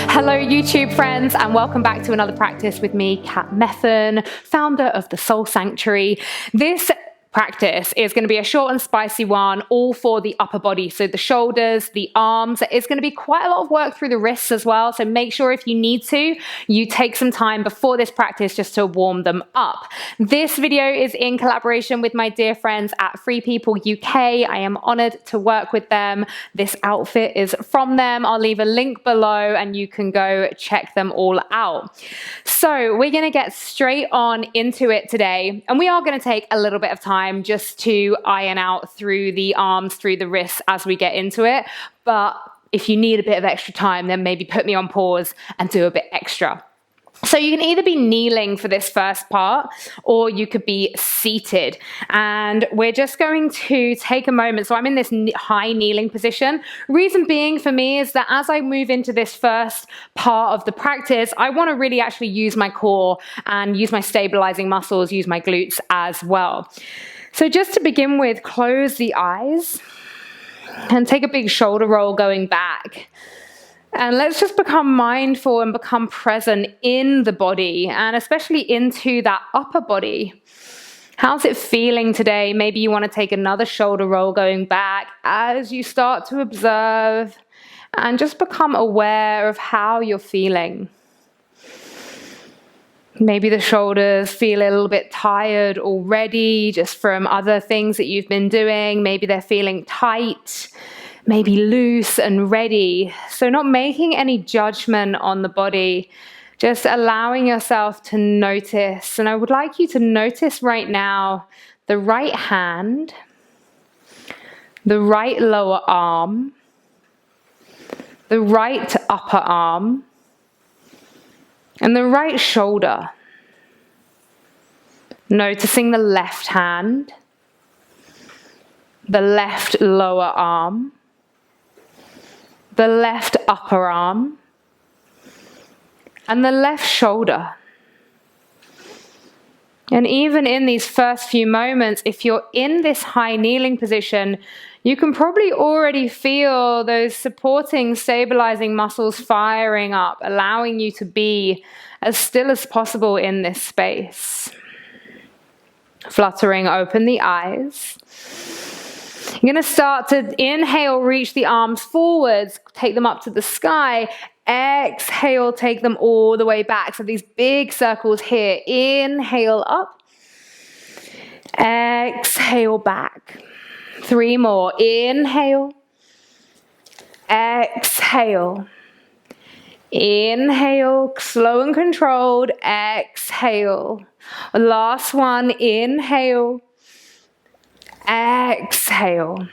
Hello YouTube friends, and welcome back to another practice with me, Kat Meffan, founder of the Soul Sanctuary. This practice is going to be a short and spicy one, all for the upper body. So the shoulders, the arms. It's going to be quite a lot of work through the wrists as well. So make sure if you need to, you take some time before this practice just to warm them up. This video is in collaboration with my dear friends at Free People UK. I am honored to work with them. This outfit is from them. I'll leave a link below and you can go check them all out. So we're going to get straight on into it today, and we are going to take a little bit of time just to iron out through the arms, through the wrists as we get into it. But if you need a bit of extra time, then maybe put me on pause and do a bit extra. So you can either be kneeling for this first part, or you could be seated. And we're just going to take a moment. So I'm in this high kneeling position. Reason being for me is that as I move into this first part of the practice, I want to really actually use my core and use my stabilizing muscles, use my glutes as well. So just to begin with, close the eyes and take a big shoulder roll going back. And let's just become mindful and become present in the body, and especially into that upper body. How's it feeling today? Maybe you want to take another shoulder roll going back as you start to observe and just become aware of how you're feeling. Maybe the shoulders feel a little bit tired already just from other things that you've been doing. Maybe they're feeling tight, maybe loose and ready. So not making any judgment on the body, just allowing yourself to notice. And I would like you to notice right now the right hand, the right lower arm, the right upper arm, and the right shoulder. Noticing the left hand, the left lower arm, the left upper arm, and the left shoulder. And even in these first few moments, if you're in this high kneeling position, you can probably already feel those supporting, stabilizing muscles firing up, allowing you to be as still as possible in this space. Fluttering open the eyes. You're going to start to inhale, reach the arms forwards, take them up to the sky. Exhale, take them all the way back. So these big circles here. Inhale up. Exhale back. 3 more. Inhale. Exhale. Inhale, slow and controlled. Exhale. Last one. Inhale. Exhale.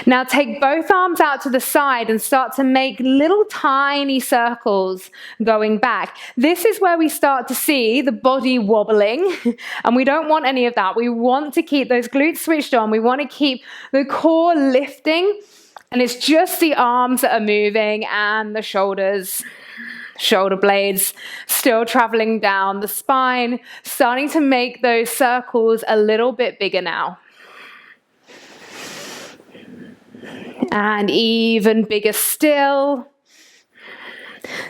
Now take both arms out to the side and start to make little tiny circles going back. This is where we start to see the body wobbling, and we don't want any of that. We want to keep those glutes switched on. We want to keep the core lifting, and it's just the arms that are moving and the shoulders. Shoulder blades still traveling down the spine, starting to make those circles a little bit bigger now. And even bigger still.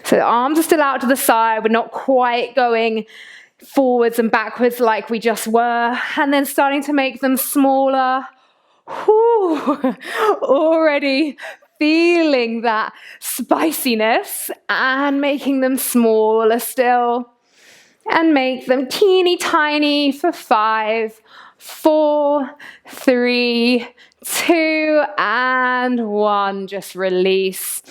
So the arms are still out to the side. We're not quite going forwards and backwards like we just were. And then starting to make them smaller. Whew. Already feeling that spiciness, and making them smaller still. And make them teeny tiny for 5, 4, 3, 2, and 1. Just release.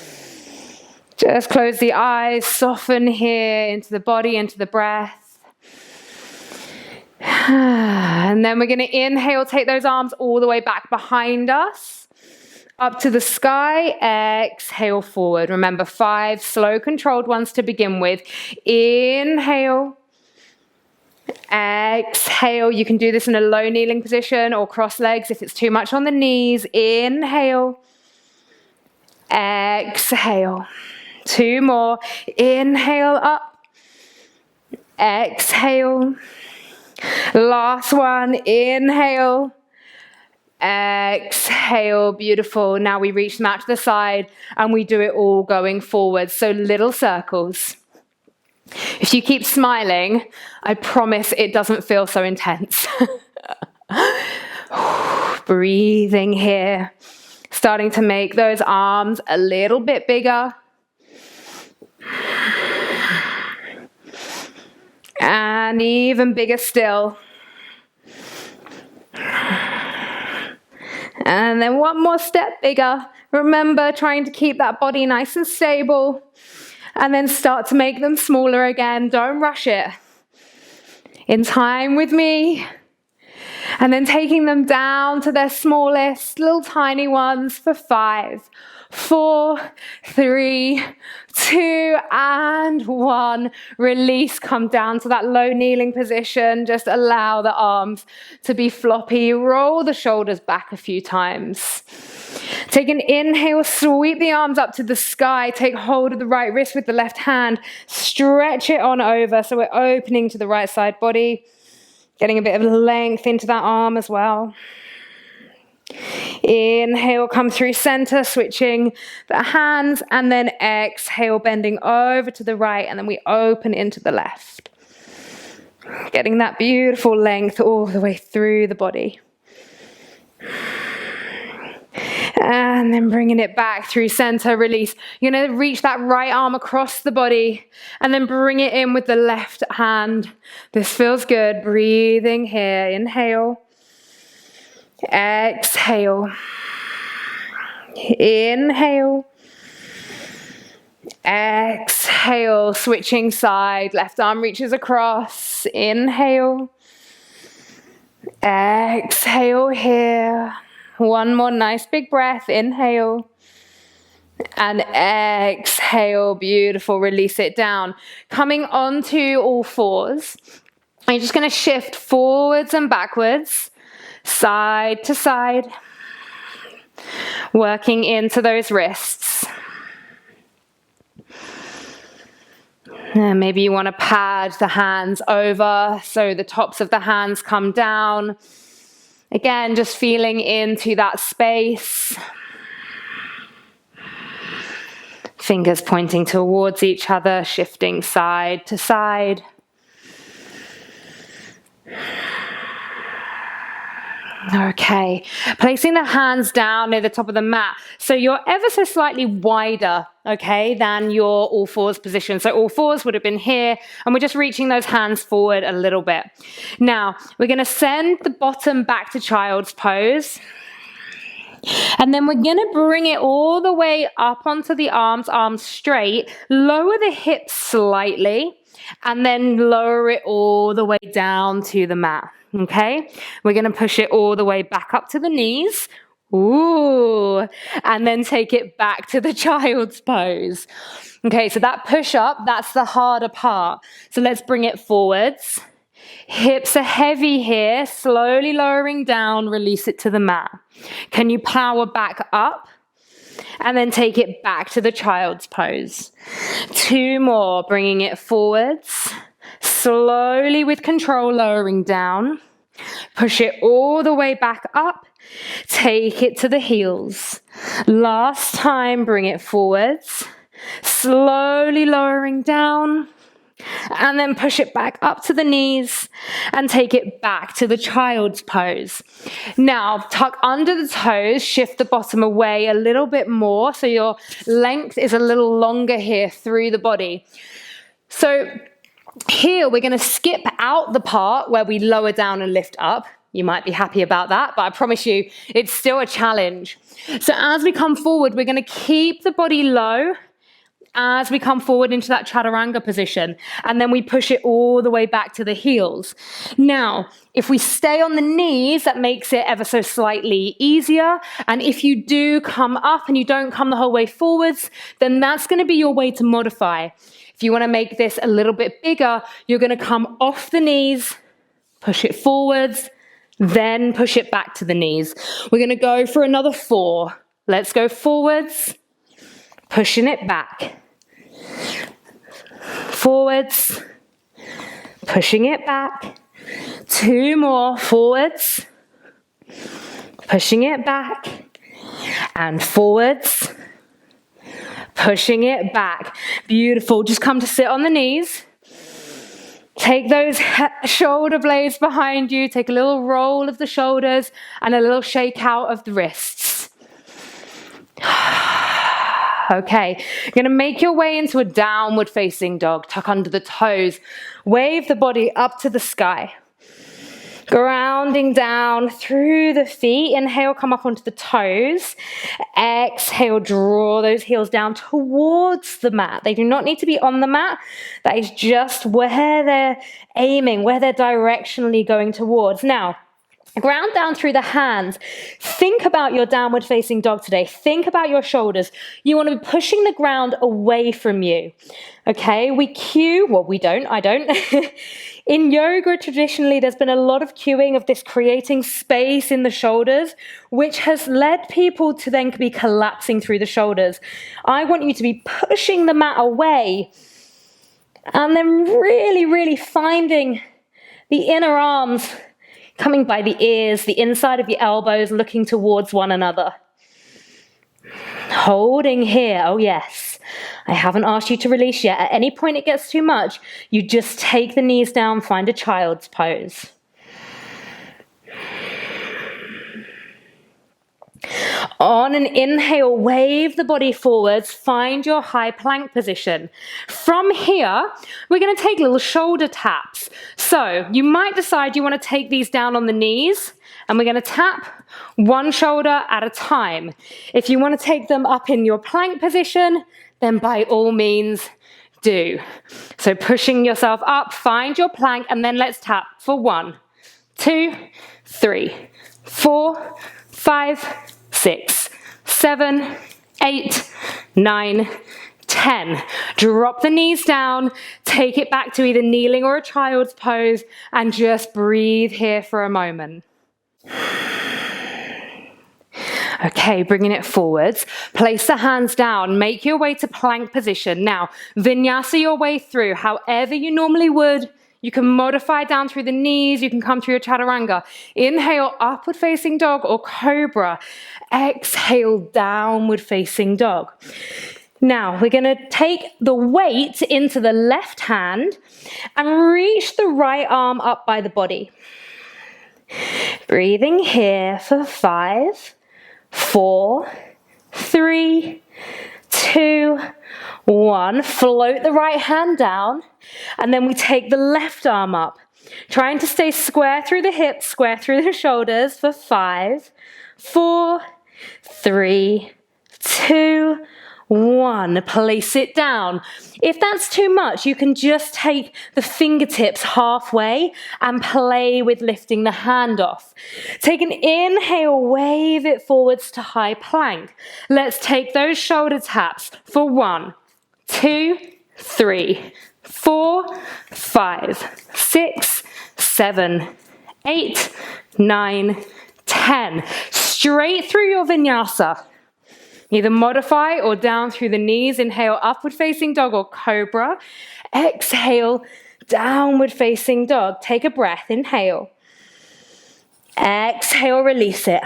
Just close the eyes, soften here into the body, into the breath. And then we're going to inhale, take those arms all the way back behind us, up to the sky. Exhale forward. Remember, 5 slow, controlled ones to begin with. Inhale. Exhale. You can do this in a low kneeling position or cross legs if it's too much on the knees. Inhale. Exhale. 2 more. Inhale up. Exhale. Last one. Inhale. Exhale, beautiful. Now we reach the mat to the side and we do it all going forward. So little circles. If you keep smiling, I promise it doesn't feel so intense. Breathing here. Starting to make those arms a little bit bigger. And even bigger still. And then one more step bigger. Remember, trying to keep that body nice and stable. And then start to make them smaller again. Don't rush it. In time with me. And then taking them down to their smallest, little tiny ones for 5, 4, 3, 2, and 1. Release, come down to that low kneeling position. Just allow the arms to be floppy. Roll the shoulders back a few times. Take an inhale, sweep the arms up to the sky. Take hold of the right wrist with the left hand. Stretch it on over so we're opening to the right side body. Getting a bit of length into that arm as well. Inhale, come through center, switching the hands, and then exhale, bending over to the right, and then we open into the left. Getting that beautiful length all the way through the body. And then bringing it back through center, release. You're going to reach that right arm across the body and then bring it in with the left hand. This feels good. Breathing here. Inhale. Exhale. Inhale. Exhale. Switching side. Left arm reaches across. Inhale. Exhale here. One more nice big breath. Inhale. And exhale. Beautiful. Release it down. Coming onto all fours. I'm just going to shift forwards and backwards, side to side, working into those wrists. And maybe you want to pad the hands over so the tops of the hands come down. Again, just feeling into that space. Fingers pointing towards each other, shifting side to side. Okay, placing the hands down near the top of the mat. So you're ever so slightly wider, okay, than your all fours position. So all fours would have been here, and we're just reaching those hands forward a little bit. Now, we're going to send the bottom back to child's pose. And then we're going to bring it all the way up onto the arms straight, lower the hips slightly, and then lower it all the way down to the mat. Okay, we're going to push it all the way back up to the knees. Ooh, and then take it back to the child's pose. Okay, so that push up, that's the harder part. So let's bring it forwards. Hips are heavy here, slowly lowering down, release it to the mat. Can you power back up? And then take it back to the child's pose. 2 more, bringing it forwards. Slowly with control, lowering down. Push it all the way back up. Take it to the heels. Last time, bring it forwards. Slowly lowering down. And then push it back up to the knees and take it back to the child's pose. Now, tuck under the toes, shift the bottom away a little bit more so your length is a little longer here through the body. So here we're going to skip out the part where we lower down and lift up. You might be happy about that, but I promise you it's still a challenge. So as we come forward, we're going to keep the body low as we come forward into that chaturanga position, and then we push it all the way back to the heels. Now, if we stay on the knees, that makes it ever so slightly easier. And if you do come up and you don't come the whole way forwards, then that's going to be your way to modify. If you want to make this a little bit bigger, you're going to come off the knees, push it forwards, then push it back to the knees. We're going to go for another 4. Let's go forwards, pushing it back. Forwards, pushing it back. 2 more, forwards, pushing it back and forwards, pushing it back. Beautiful. Just come to sit on the knees. Take those shoulder blades behind you. Take a little roll of the shoulders and a little shake out of the wrists. Okay, you're going to make your way into a downward facing dog. Tuck under the toes. Wave the body up to the sky. Grounding down through the feet. Inhale, come up onto the toes. Exhale, draw those heels down towards the mat. They do not need to be on the mat. That is just where they're aiming, where they're directionally going towards. Now, ground down through the hands. Think about your downward facing dog today. Think about your shoulders. You want to be pushing the ground away from you. Okay, we cue, well, we don't, I don't. In yoga, traditionally, there's been a lot of cueing of this creating space in the shoulders, which has led people to then be collapsing through the shoulders. I want you to be pushing the mat away and then really, really finding the inner arms coming by the ears, the inside of your elbows, looking towards one another. Holding here, oh yes. I haven't asked you to release yet. At any point it gets too much, you just take the knees down, find a child's pose. On an inhale, wave the body forwards, find your high plank position. From here, we're going to take little shoulder taps. So you might decide you want to take these down on the knees, and we're going to tap one shoulder at a time. If you want to take them up in your plank position, then by all means do. So pushing yourself up, find your plank, and then let's tap for 1, 2, 3, 4, 5, 6, 7, 8, 9, 10. Drop the knees down, take it back to either kneeling or a child's pose, and just breathe here for a moment. Okay, bringing it forwards. Place the hands down. Make your way to plank position. Now, vinyasa your way through however you normally would. You can modify down through the knees. You can come through your chaturanga. Inhale, upward facing dog or cobra. Exhale, downward facing dog. Now, we're going to take the weight into the left hand and reach the right arm up by the body. Breathing here for 5, 4, 3, 2, 1. Float the right hand down, and then we take the left arm up, trying to stay square through the hips, square through the shoulders for 5, 4, 3, 2, 1. Place it down. If that's too much, you can just take the fingertips halfway and play with lifting the hand off. Take an inhale, wave it forwards to high plank. Let's take those shoulder taps for 1, 2, 3, 4, 5, 6, 7, 8, 9, 10. Straight through your vinyasa. Either modify or down through the knees. Inhale, upward facing dog or cobra. Exhale, downward facing dog. Take a breath, inhale. Exhale, release it.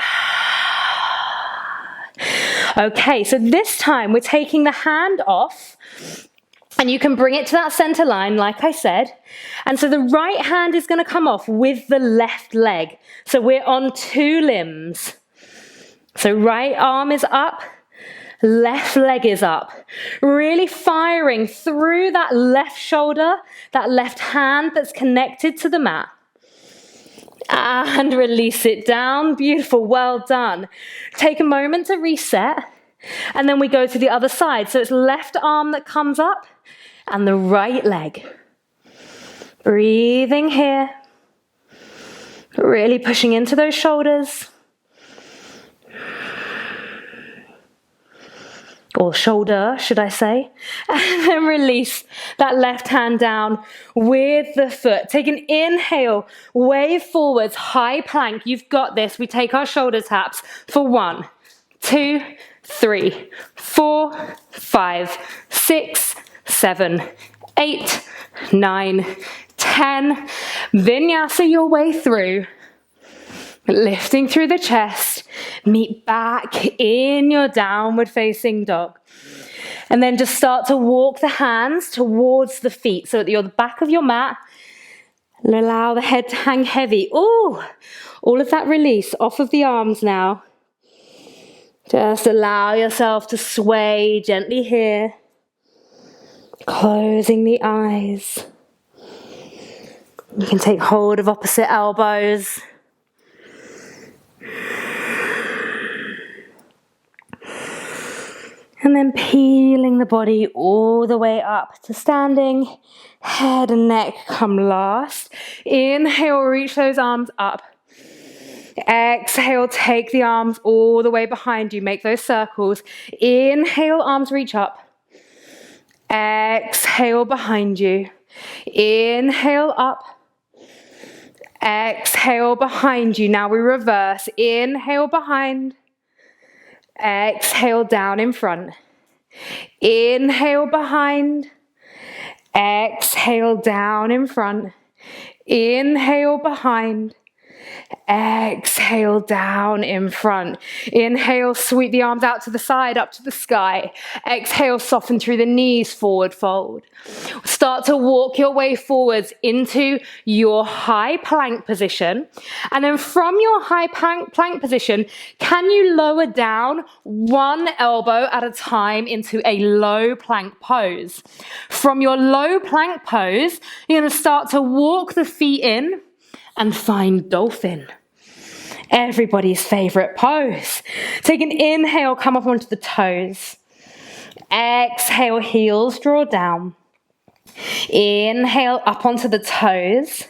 Okay, so this time we're taking the hand off, and you can bring it to that center line, like I said. And so the right hand is going to come off with the left leg. So we're on 2 limbs. So right arm is up. Left leg is up, really firing through that left shoulder, that left hand that's connected to the mat. And release it down. Beautiful, well done. Take a moment to reset, and then we go to the other side. So it's left arm that comes up and the right leg. Breathing here, really pushing into those shoulders. Or shoulder, should I say, and then release that left hand down with the foot. Take an inhale, wave forwards, high plank. You've got this. We take our shoulder taps for 1, 2, 3, 4, 5, 6, 7, 8, 9, 10. Vinyasa your way through. Lifting through the chest, meet back in your downward facing dog. And then just start to walk the hands towards the feet. So at the back of your mat, allow the head to hang heavy. Ooh, all of that release off of the arms now. Just allow yourself to sway gently here. Closing the eyes. You can take hold of opposite elbows. And then peeling the body all the way up to standing. Head and neck come last. Inhale, reach those arms up. Exhale, take the arms all the way behind you. Make those circles. Inhale, arms reach up. Exhale, behind you. Inhale, up. Exhale, behind you. Now we reverse. Inhale, behind. Exhale, down in front. Inhale, behind. Exhale, down in front. Inhale, behind. Exhale, down in front. Inhale, sweep the arms out to the side, up to the sky. Exhale, soften through the knees, forward fold. Start to walk your way forwards into your high plank position. And then from your high plank position, can you lower down one elbow at a time into a low plank pose? From your low plank pose, you're going to start to walk the feet in and find Dolphin. Everybody's favorite pose. Take an inhale, come up onto the toes. Exhale, heels draw down. Inhale, up onto the toes.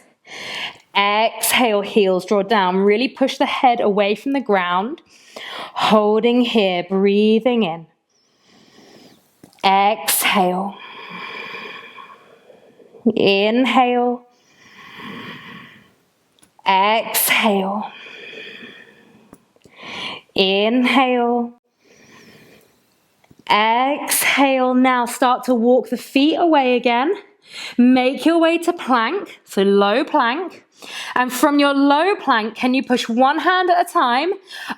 Exhale, heels draw down. Really push the head away from the ground. Holding here, breathing in. Exhale. Inhale. Exhale. Inhale. Exhale. Now start to walk the feet away again. Make your way to plank, so low plank. And from your low plank, can you push one hand at a time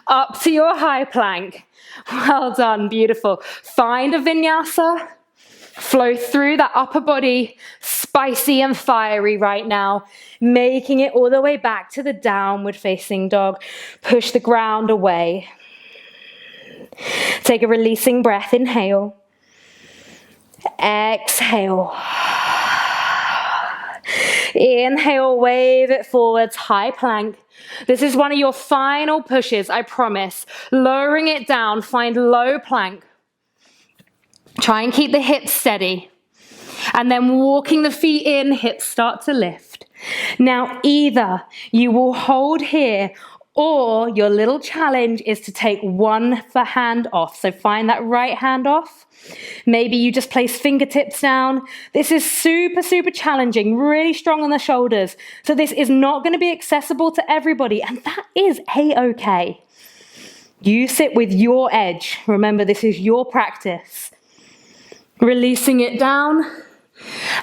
up to your high plank? Well done, beautiful. Find a vinyasa. Flow through that upper body, spicy and fiery right now, making it all the way back to the downward facing dog. Push the ground away. Take a releasing breath, inhale. Exhale. Inhale, wave it forwards, high plank. This is one of your final pushes, I promise. Lowering it down, find low plank. Try and keep the hips steady. And then walking the feet in, hips start to lift. Now, either you will hold here, or your little challenge is to take one hand off. So find that right hand off. Maybe you just place fingertips down. This is super, super challenging, really strong on the shoulders. So this is not going to be accessible to everybody, and that is A-okay. You sit with your edge. Remember, this is your practice. Releasing it down.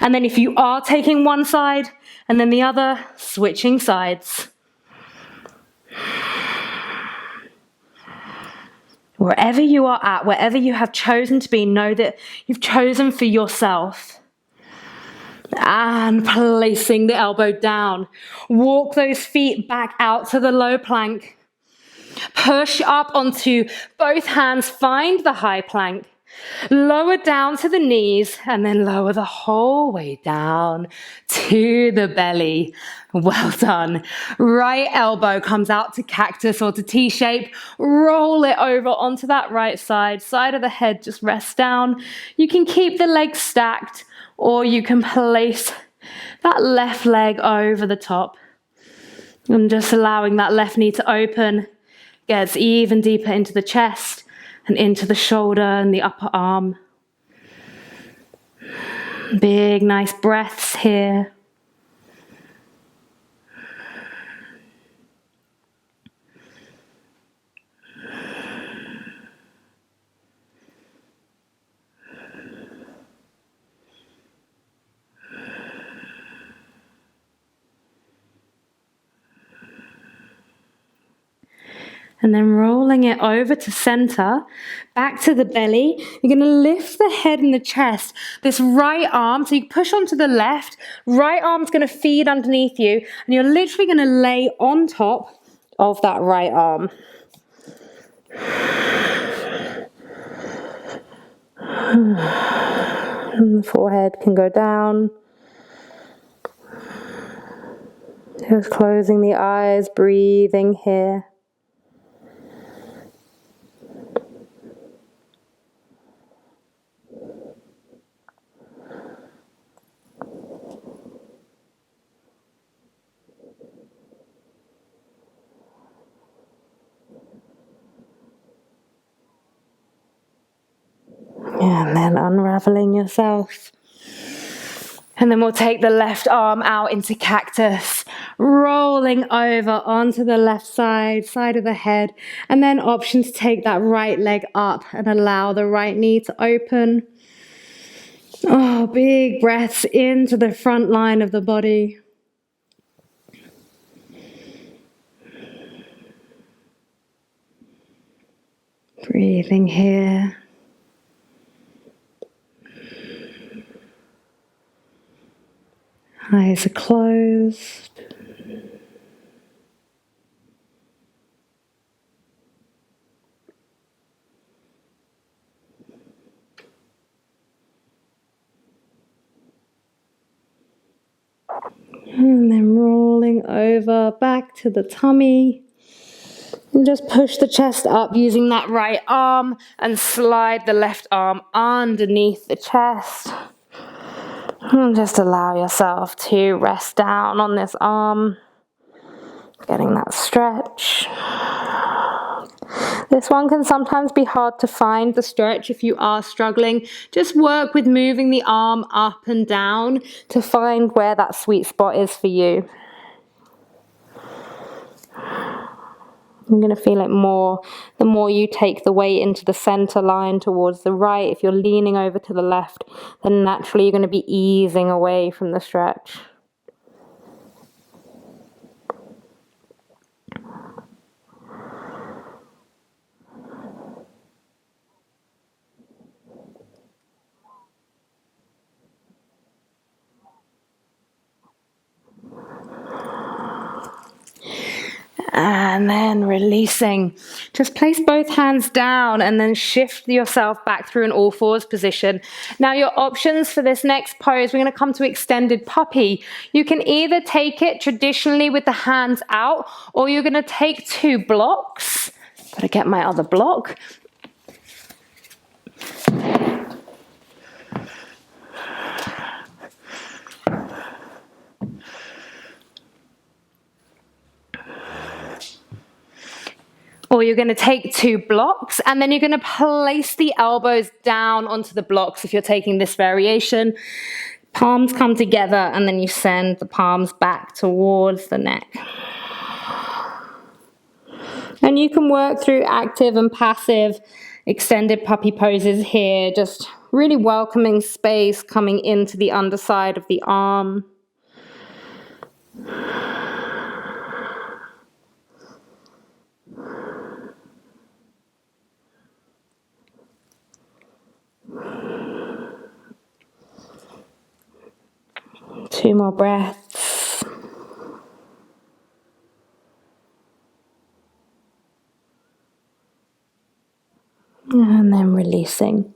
And then if you are taking one side and then the other, switching sides. Wherever you are at, wherever you have chosen to be, know that you've chosen for yourself. And placing the elbow down. Walk those feet back out to the low plank. Push up onto both hands, find the high plank. Lower down to the knees and then lower the whole way down to the belly. Well done. Right elbow comes out to cactus or to T-shape. Roll it over onto that right side. Side of the head just rests down. You can keep the legs stacked or you can place that left leg over the top. And just allowing that left knee to open. Gets even deeper into the chest and into the shoulder and the upper arm. Big, nice breaths here. And then rolling it over to center, back to the belly. You're going to lift the head and the chest. This right arm, so you push onto the left, right arm's going to feed underneath you, and you're literally going to lay on top of that right arm. And the forehead can go down. Just closing the eyes, breathing here. And then unraveling yourself. And then we'll take the left arm out into cactus, rolling over onto the left side of the head. And then option to take that right leg up and allow the right knee to open. Oh, big breaths into the front line of the body. Breathing here. Eyes are closed. And then rolling over back to the tummy. And just push the chest up using that right arm and slide the left arm underneath the chest. And just allow yourself to rest down on this arm, getting that stretch. This one can sometimes be hard to find, the stretch, if you are struggling. Just work with moving the arm up and down to find where that sweet spot is for you. You're going to feel it more the more you take the weight into the center line towards the right. If you're leaning over to the left, then naturally you're going to be easing away from the stretch. And then releasing. Just place both hands down and then shift yourself back through an all fours position. Now your options for this next pose, we're going to come to extended puppy. You can either take it traditionally with the hands out, or you're going to take 2 blocks. Gotta get my other block. Or you're going to take 2 blocks and then you're going to place the elbows down onto the blocks if you're taking this variation. Palms come together and then you send the palms back towards the neck. And you can work through active and passive extended puppy poses here, just really welcoming space coming into the underside of the arm. Two more breaths. And then releasing.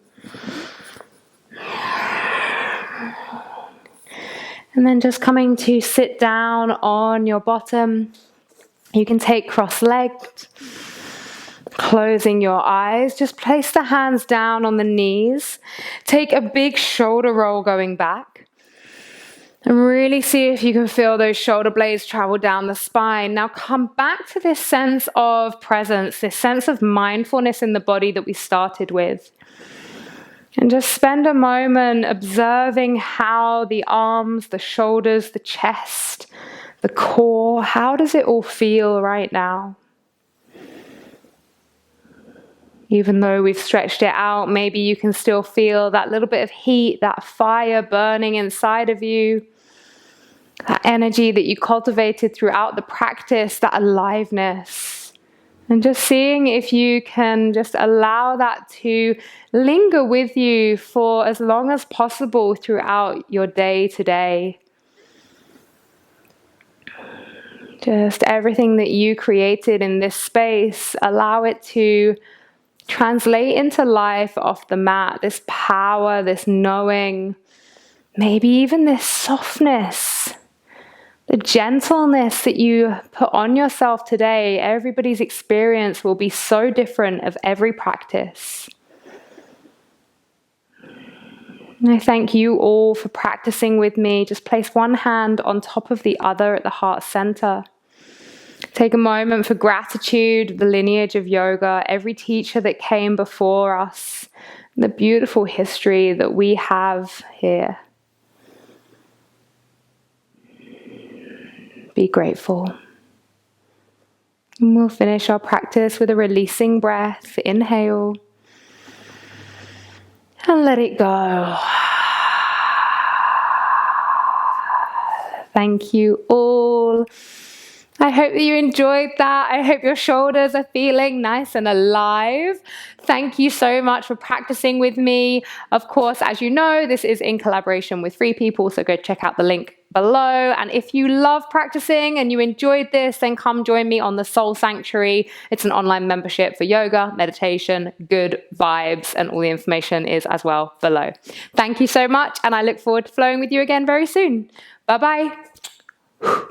And then just coming to sit down on your bottom. You can take cross-legged. Closing your eyes. Just place the hands down on the knees. Take a big shoulder roll going back. And really see if you can feel those shoulder blades travel down the spine. Now come back to this sense of presence, this sense of mindfulness in the body that we started with. And just spend a moment observing how the arms, the shoulders, the chest, the core, how does it all feel right now? Even though we've stretched it out, maybe you can still feel that little bit of heat, that fire burning inside of you, that energy that you cultivated throughout the practice, that aliveness. And just seeing if you can just allow that to linger with you for as long as possible throughout your day today. Just everything that you created in this space, allow it to translate into life off the mat. This power, this knowing, maybe even this softness. The gentleness that you put on yourself today. Everybody's experience will be so different of every practice. And I thank you all for practicing with me. Just place one hand on top of the other at the heart center. Take a moment for gratitude, the lineage of yoga, every teacher that came before us, the beautiful history that we have here. Be grateful. And we'll finish our practice with a releasing breath. Inhale. And let it go. Thank you all. I hope that you enjoyed that. I hope your shoulders are feeling nice and alive. Thank you so much for practicing with me. Of course, as you know, this is in collaboration with Free People, so go check out the link below. And if you love practicing and you enjoyed this, then come join me on the Soul Sanctuary. It's an online membership for yoga, meditation, good vibes, and all the information is as well below. Thank you so much, and I look forward to flowing with you again very soon. Bye-bye.